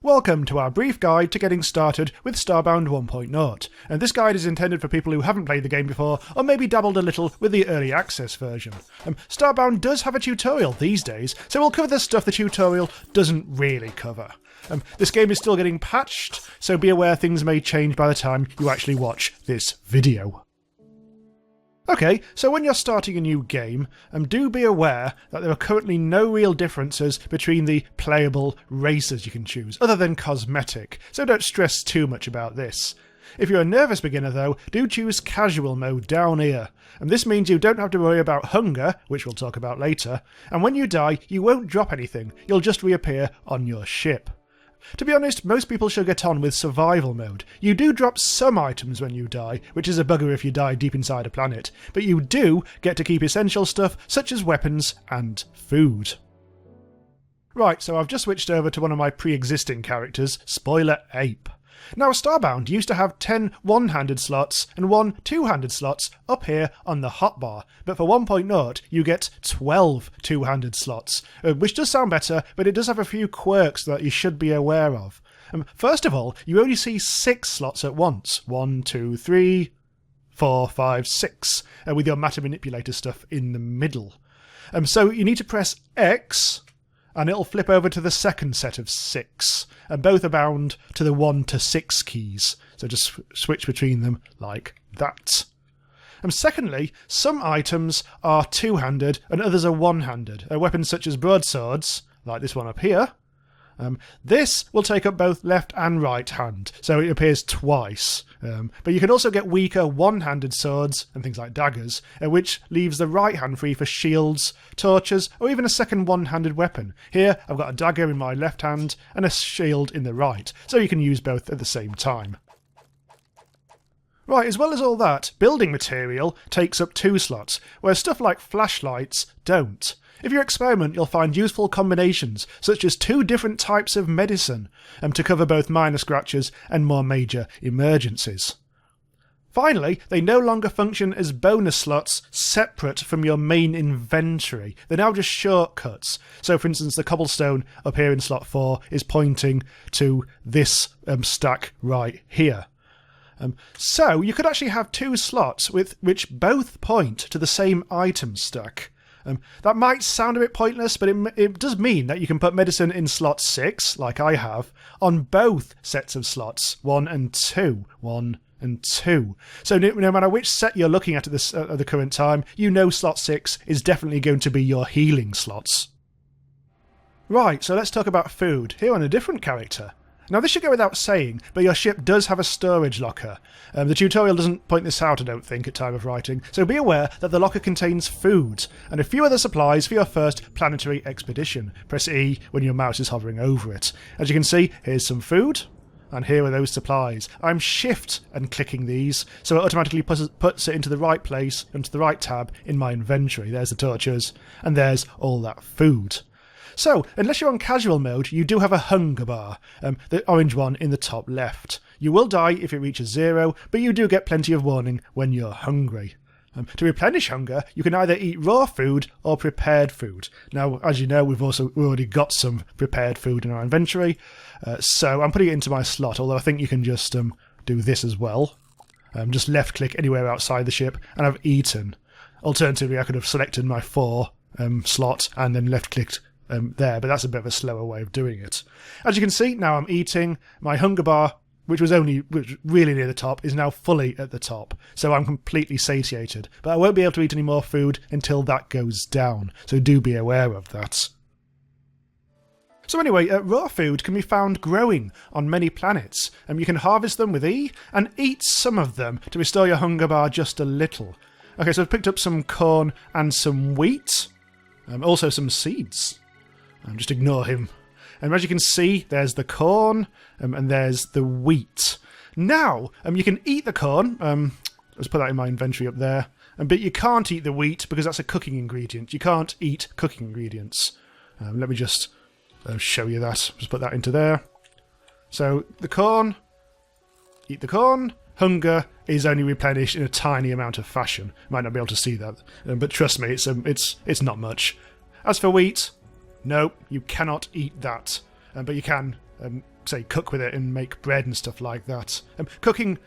Welcome to our brief guide to getting started with Starbound 1.0, and this guide is intended for people who haven't played the game before or maybe dabbled a little with the early access version. Starbound does have a tutorial these days, so we'll cover the stuff the tutorial doesn't really cover. This game is still getting patched, so be aware things may change by the time you actually watch this video. Okay, so when you're starting a new game, do be aware that there are currently no real differences between the playable races you can choose, other than cosmetic, so don't stress too much about this. If you're a nervous beginner though, do choose casual mode down here, and this means you don't have to worry about hunger, which we'll talk about later, and when you die you won't drop anything, you'll just reappear on your ship. To be honest, most people should get on with survival mode. You do drop some items when you die, which is a bugger if you die deep inside a planet, but you do get to keep essential stuff such as weapons and food. Right, so I've just switched over to one of my pre-existing characters, Spoiler Ape. Now Starbound used to have 10 one-handed slots and 1 two-handed slots up here on the hotbar, but for 1.0 you get 12 two-handed slots, which does sound better, but it does have a few quirks that you should be aware of. First of all, you only see 6 slots at once, 1, 2, 3, 4, 5, 6, with your matter manipulator stuff in the middle. So you need to press X, and it'll flip over to the second set of 6, and both are bound to the 1 to 6 keys, so just switch between them like that. And secondly, some items are two-handed and others are one-handed. Weapons such as broadswords, like this one up here, this will take up both left and right hand, so it appears twice. But you can also get weaker one-handed swords and things like daggers, which leaves the right hand free for shields, torches, or even a second one-handed weapon. Here I've got a dagger in my left hand and a shield in the right, so you can use both at the same time. Right, as well as all that, building material takes up 2 slots, where stuff like flashlights don't. If you experiment, you'll find useful combinations, such as 2 different types of medicine, to cover both minor scratches and more major emergencies. Finally, they no longer function as bonus slots separate from your main inventory. They're now just shortcuts. So for instance, the cobblestone up here in slot 4 is pointing to this stack right here. So you could actually have 2 slots which both point to the same item stack. That might sound a bit pointless, but it does mean that you can put medicine in slot 6, like I have, on both sets of slots, 1 and 2. 1 and 2. So no matter which set you're looking at the current time, you know slot 6 is definitely going to be your healing slots. Right, so let's talk about food, here on a different character. Now this should go without saying, but your ship does have a storage locker. The tutorial doesn't point this out, I don't think, at time of writing, so be aware that the locker contains food, and a few other supplies for your first planetary expedition. Press E when your mouse is hovering over it. As you can see, here's some food, and here are those supplies. I'm Shift and clicking these, so it automatically puts it into the right place, into the right tab in my inventory. There's the torches, and there's all that food. So, unless you're on casual mode, you do have a hunger bar, the orange one in the top left. You will die if it reaches 0, but you do get plenty of warning when you're hungry. To replenish hunger, you can either eat raw food or prepared food. Now, as you know, we've already got some prepared food in our inventory, so I'm putting it into my slot, although I think you can just do this as well. Just left-click anywhere outside the ship, and I've eaten. Alternatively, I could have selected my 4 slot and then left-clicked there, but that's a bit of a slower way of doing it. As you can see, now I'm eating. My hunger bar, which was really near the top, is now fully at the top, so I'm completely satiated. But I won't be able to eat any more food until that goes down, so do be aware of that. So anyway, raw food can be found growing on many planets, and you can harvest them with E, and eat some of them to restore your hunger bar just a little. Okay, so I've picked up some corn and some wheat, also some seeds. Just ignore him. And as you can see, there's the corn and there's the wheat. Now, you can eat the corn. Let's put that in my inventory up there. But you can't eat the wheat because that's a cooking ingredient. You can't eat cooking ingredients. Let me just show you that. Just put that into there. So the corn, eat the corn. Hunger is only replenished in a tiny amount of fashion. Might not be able to see that, but trust me, it's not much. As for wheat, no, you cannot eat that, but you can say, cook with it and make bread and stuff like that. Cooking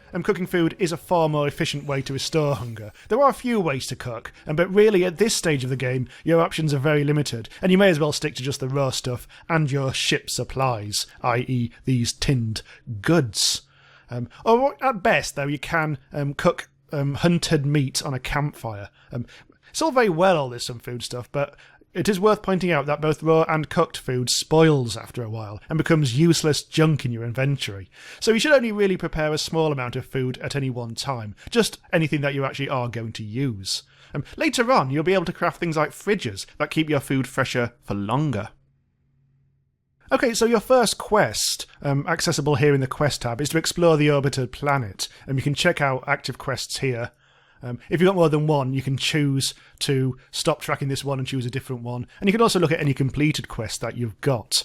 food is a far more efficient way to restore hunger. There are a few ways to cook, but really at this stage of the game, your options are very limited, and you may as well stick to just the raw stuff and your ship supplies, i.e. these tinned goods. Or at best, though, you can cook hunted meat on a campfire. It's all very well, all this some food stuff, but it is worth pointing out that both raw and cooked food spoils after a while and becomes useless junk in your inventory. So you should only really prepare a small amount of food at any one time, just anything that you actually are going to use. Later on, you'll be able to craft things like fridges that keep your food fresher for longer. Okay, so your first quest, accessible here in the quest tab, is to explore the orbited planet, and you can check out active quests here. If you've got more than one, you can choose to stop tracking this one and choose a different one. And you can also look at any completed quest that you've got.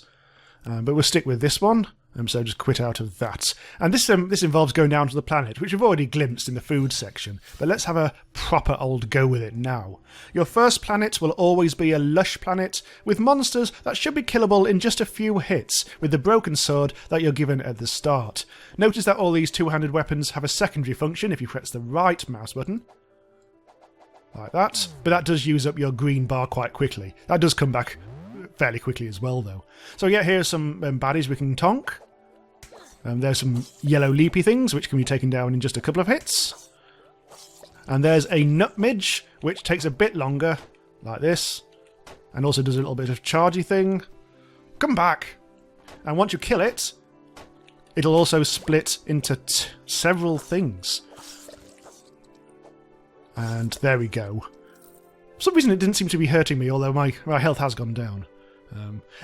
But we'll stick with this one, so just quit out of that. And this involves going down to the planet, which we've already glimpsed in the food section. But let's have a proper old go with it now. Your first planet will always be a lush planet with monsters that should be killable in just a few hits with the broken sword that you're given at the start. Notice that all these two-handed weapons have a secondary function if you press the right mouse button. Like that. But that does use up your green bar quite quickly. That does come back fairly quickly as well, though. So yeah, here's some baddies we can tonk. There's some yellow leapy things, which can be taken down in just a couple of hits. And there's a nutmidge, which takes a bit longer, like this. And also does a little bit of chargy thing. Come back! And once you kill it, it'll also split into several things. And there we go. For some reason it didn't seem to be hurting me, although my health has gone down.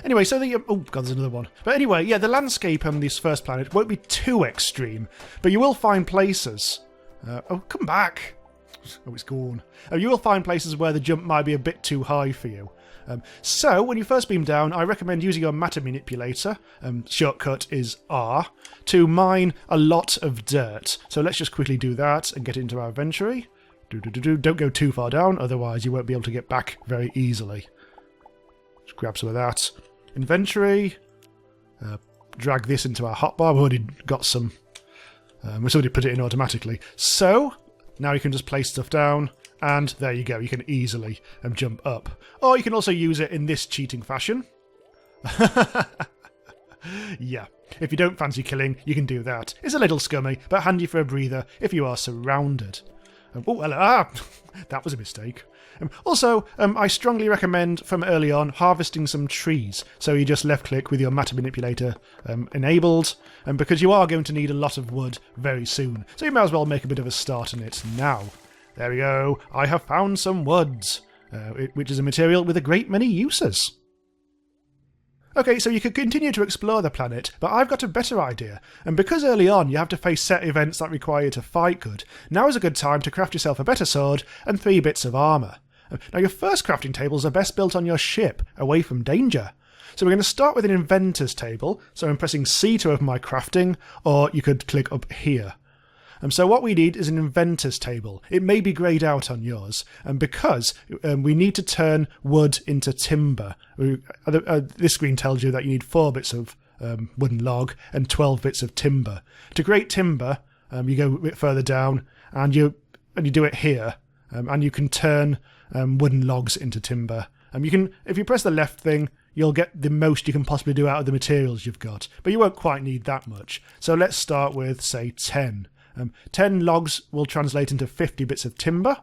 Anyway, so oh god, there's another one. But anyway, yeah, the landscape on this first planet won't be too extreme, but you will find places... oh, come back! Oh, it's gone. You will find places where the jump might be a bit too high for you. So, when you first beam down, I recommend using your matter manipulator, shortcut is R, to mine a lot of dirt. So let's just quickly do that and get into our inventory. Don't go too far down, otherwise you won't be able to get back very easily. Just grab some of that. Inventory. Drag this into our hotbar. We've already got some. We've already put it in automatically. So, now you can just place stuff down, and there you go. You can easily jump up. Or you can also use it in this cheating fashion. Yeah, if you don't fancy killing, you can do that. It's a little scummy, but handy for a breather if you are surrounded. Oh, hello. That was a mistake. Also, I strongly recommend from early on harvesting some trees. So you just left click with your matter manipulator enabled, because you are going to need a lot of wood very soon. So you may as well make a bit of a start on it now. There we go. I have found some woods, which is a material with a great many uses. Okay, so you could continue to explore the planet, but I've got a better idea. And because early on you have to face set events that require you to fight good, now is a good time to craft yourself a better sword and 3 bits of armour. Now your first crafting tables are best built on your ship, away from danger. So we're going to start with an inventor's table, so I'm pressing C to open my crafting, or you could click up here. So what we need is an inventor's table. It may be greyed out on yours, because we need to turn wood into timber. This screen tells you that you need 4 bits of wooden log and 12 bits of timber. To grate timber, you go a bit further down, and you do it here, and you can turn wooden logs into timber. If you press the left thing, you'll get the most you can possibly do out of the materials you've got, but you won't quite need that much. So let's start with, say, 10. 10 logs will translate into 50 bits of timber.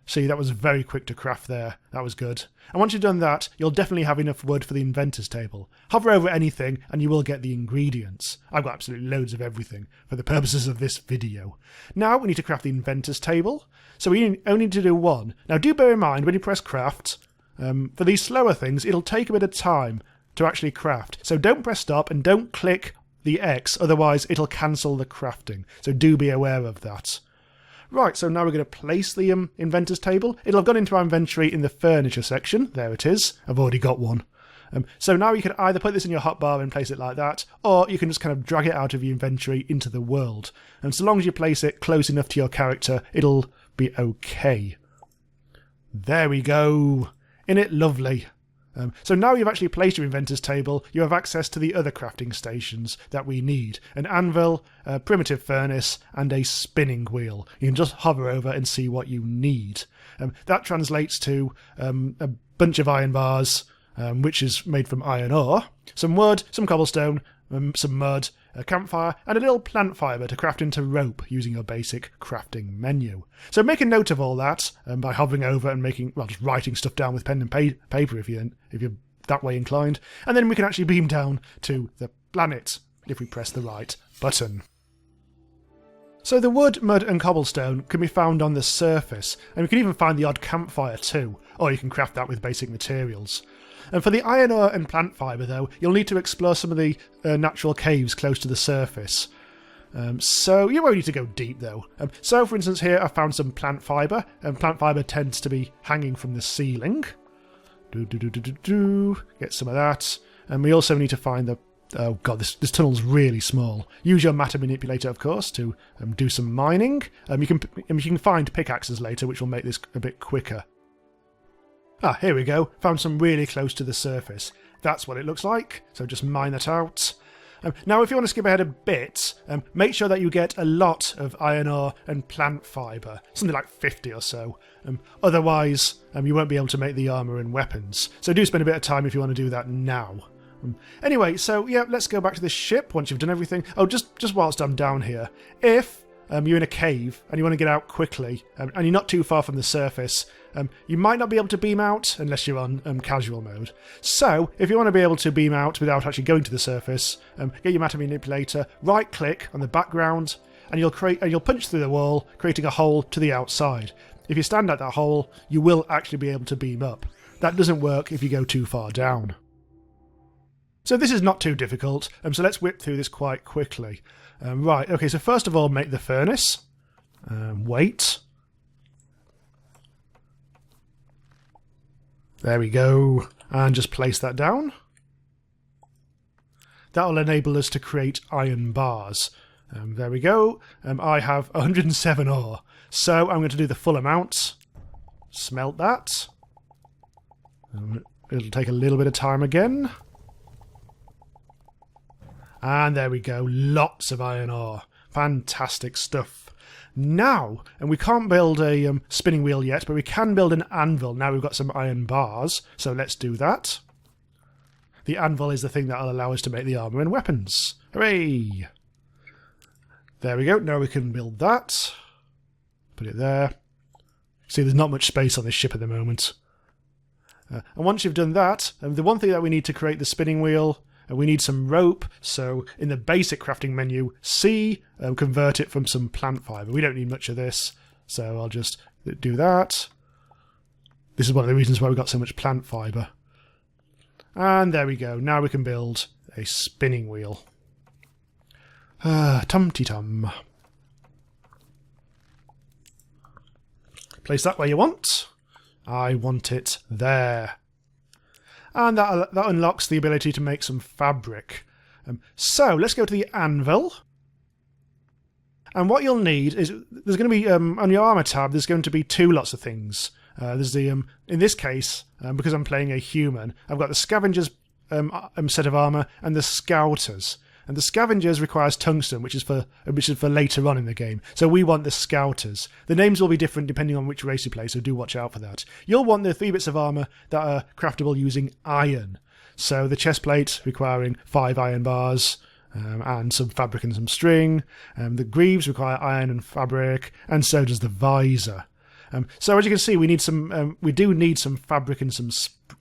See, that was very quick to craft there. That was good. And once you've done that, you'll definitely have enough wood for the inventor's table. Hover over anything and you will get the ingredients. I've got absolutely loads of everything for the purposes of this video. Now we need to craft the inventor's table. So we only need to do 1. Now do bear in mind when you press craft, for these slower things, it'll take a bit of time to actually craft. So don't press stop and don't click the X, otherwise it'll cancel the crafting. So do be aware of that. Right, so now we're going to place the inventor's table. It'll have gone into our inventory in the furniture section. There it is. I've already got one. So now you can either put this in your hotbar and place it like that, or you can just kind of drag it out of your inventory into the world. And so long as you place it close enough to your character, it'll be okay. There we go. Isn't it lovely? So now you've actually placed your inventor's table, you have access to the other crafting stations that we need. An anvil, a primitive furnace, and a spinning wheel. You can just hover over and see what you need. That translates to a bunch of iron bars, which is made from iron ore, some wood, some cobblestone, some mud, a campfire, and a little plant fibre to craft into rope using your basic crafting menu. So make a note of all that by hovering over and just writing stuff down with pen and paper if you're that way inclined, and then we can actually beam down to the planet if we press the right button. So the wood, mud and cobblestone can be found on the surface, and we can even find the odd campfire too, or you can craft that with basic materials. And for the iron ore and plant fibre though, you'll need to explore some of the natural caves close to the surface. So you won't need to go deep though. So for instance here I found some plant fibre, and plant fibre tends to be hanging from the ceiling. Get some of that. And we also need to find the... Oh god, this tunnel's really small. Use your matter manipulator, of course, to do some mining. You can find pickaxes later, which will make this a bit quicker. Ah, here we go. Found some really close to the surface. That's what it looks like, so just mine that out. Now, if you want to skip ahead a bit, make sure that you get a lot of iron ore and plant fibre, something like 50 or so. Otherwise, you won't be able to make the armour and weapons. So do spend a bit of time if you want to do that now. Anyway, so yeah, let's go back to the ship once you've done everything. Oh, just whilst I'm down here. If you're in a cave and you want to get out quickly, and you're not too far from the surface, you might not be able to beam out unless you're on casual mode. So, if you want to be able to beam out without actually going to the surface, get your matter manipulator, right-click on the background, and you'll punch through the wall, creating a hole to the outside. If you stand at that hole, you will actually be able to beam up. That doesn't work if you go too far down. So this is not too difficult, so let's whip through this quite quickly. Right, okay, so first of all, make the furnace. Wait. There we go. And just place that down. That will enable us to create iron bars. There we go. I have 107 ore, so I'm going to do the full amount. Smelt that. It'll take a little bit of time again. And there we go, lots of iron ore. Fantastic stuff. Now, and we can't build a spinning wheel yet, but we can build an anvil. Now we've got some iron bars, so let's do that. The anvil is the thing that will allow us to make the armour and weapons. Hooray! There we go, now we can build that. Put it there. See, there's not much space on this ship at the moment. And once you've done that, the one thing that we need to create the spinning wheel... we need some rope, so in the basic crafting menu, C, convert it from some plant fibre. We don't need much of this, so I'll just do that. This is one of the reasons why we've got so much plant fibre. And there we go. Now we can build a spinning wheel. Tum-ti-tum. Place that where you want. I want it there. And that unlocks the ability to make some fabric. So, let's go to the anvil. And what you'll need is, there's going to be, on your armour tab, there's going to be two lots of things. There's the, in this case, because I'm playing a human, I've got the scavengers set of armour and the scouters. And the scavengers requires tungsten, which is for later on in the game. So we want the scouters. The names will be different depending on which race you play, so do watch out for that. You'll want the 3 bits of armour that are craftable using iron. So the chest plate requiring 5 iron bars, and some fabric and some string. The greaves require iron and fabric, and so does the visor. So as you can see, we do need some fabric and some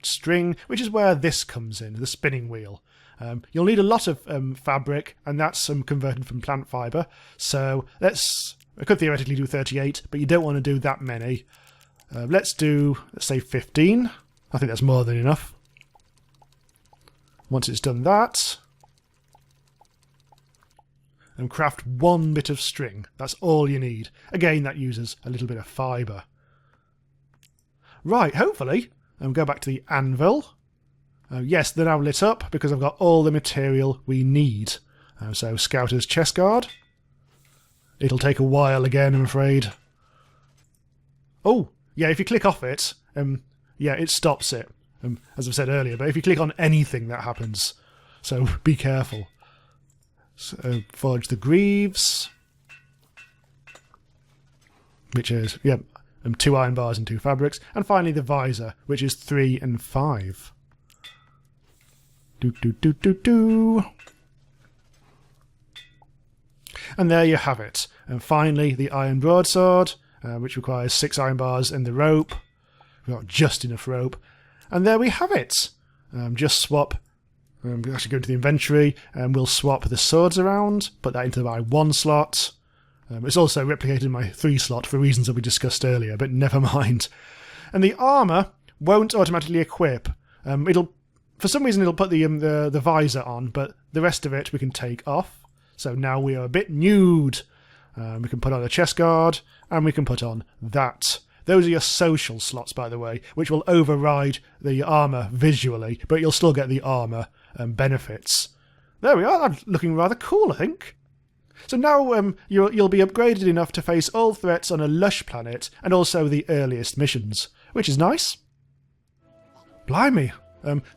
string, which is where this comes in, the spinning wheel. You'll need a lot of fabric, and that's converted from plant fibre. So I could theoretically do 38, but you don't want to do that many. Let's say 15. I think that's more than enough. Once it's done that, and craft 1 bit of string. That's all you need. Again, that uses a little bit of fibre. Right, hopefully, go back to the anvil. Yes, they're now lit up because I've got all the material we need. So, Scouter's chest guard. It'll take a while again, I'm afraid. Oh, yeah, if you click off it, yeah, it stops it. as I've said earlier, but if you click on anything that happens, so be careful. So, forge the greaves, which is, 2 iron bars and 2 fabrics, and finally the visor, which is 3 and 5. And there you have it. And finally the iron broadsword, which requires 6 iron bars and the rope. We've got just enough rope. And there we have it. Just swap. We'll actually go to the inventory and we'll swap the swords around, put that into my 1 slot. It's also replicated in my 3 slot for reasons that we discussed earlier, but never mind. And the armour won't automatically equip. For some reason it'll put the visor on, but the rest of it we can take off. So now we are a bit nude. We can put on a chest guard, and we can put on that. Those are your social slots, by the way, which will override the armour visually, but you'll still get the armour benefits. There we are, that's looking rather cool, I think. So now you'll be upgraded enough to face all threats on a lush planet, and also the earliest missions, which is nice. Blimey.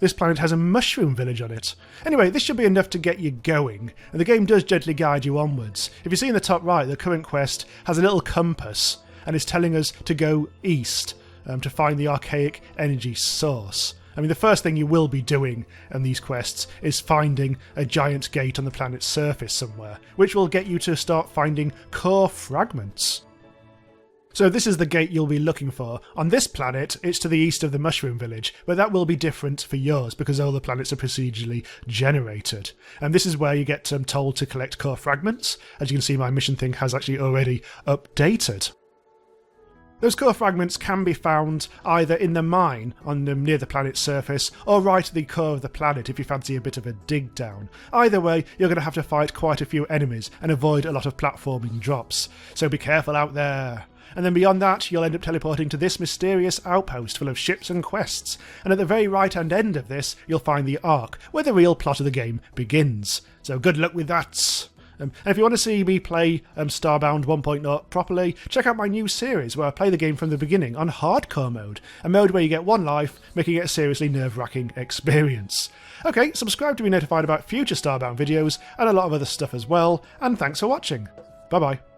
This planet has a mushroom village on it. Anyway, this should be enough to get you going, and the game does gently guide you onwards. If you see in the top right, the current quest has a little compass, and is telling us to go east to find the archaic energy source. I mean, the first thing you will be doing in these quests is finding a giant gate on the planet's surface somewhere, which will get you to start finding core fragments. So this is the gate you'll be looking for. On this planet, it's to the east of the Mushroom Village, but that will be different for yours because all the planets are procedurally generated. And this is where you get told to collect core fragments. As you can see, my mission thing has actually already updated. Those core fragments can be found either in the mine near the planet's surface, or right at the core of the planet if you fancy a bit of a dig down. Either way, you're going to have to fight quite a few enemies and avoid a lot of platforming drops, so be careful out there. And then beyond that, you'll end up teleporting to this mysterious outpost full of ships and quests, and at the very right-hand end of this, you'll find the Ark, where the real plot of the game begins. So good luck with that! And if you want to see me play Starbound 1.0 properly, check out my new series where I play the game from the beginning on hardcore mode, a mode where you get 1 life, making it a seriously nerve-wracking experience. Okay, subscribe to be notified about future Starbound videos, and a lot of other stuff as well, and thanks for watching. Bye bye.